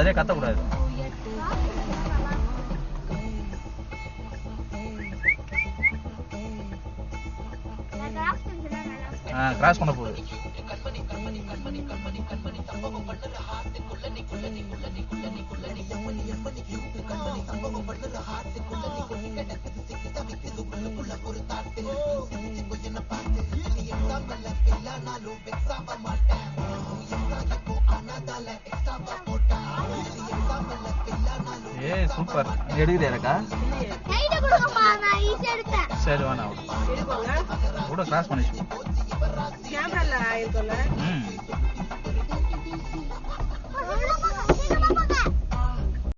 அதே கத்தக்கூடாது. கிராஸ் பண்ண போகுது. ஏய் சூப்பர். எடுக்குறியாக்கா? சரி வேணா கூட கிராஸ் பண்ணிச்சு. கேமரால இருக்கும்ல.